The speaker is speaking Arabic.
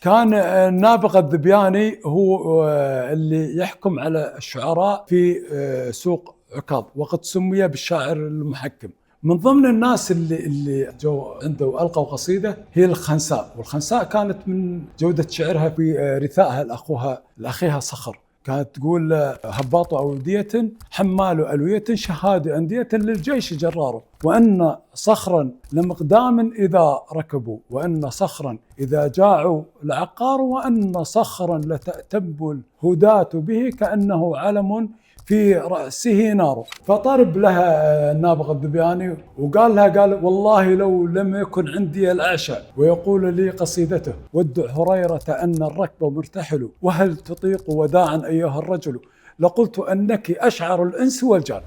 كان النابغة الذبياني هو اللي يحكم على الشعراء في سوق عكاظ، وقد سمي بالشاعر المحكم. من ضمن الناس اللي جو عنده وألقوا قصيدة هي الخنساء، والخنساء كانت من جودة شعرها في رثائها لأخيها صخر، كانت تقول: هباط أودية حمال ألوية شهاد أندية للجيش جراره، وأن صخرا لمقدام إذا ركبوا، وأن صخرا إذا جاعوا لعقار، وأن صخرا لتأتب الهداة به كأنه علم في رأسه نار. فطرب لها النابغة الذبياني وقال لها: قال: والله لو لم يكن عندي الأعشى ويقول لي قصيدته ودع هريرة أن الركب مرتحل وهل تطيق وداعا أيها الرجل، لقلت أنك أشعر الإنس والجان.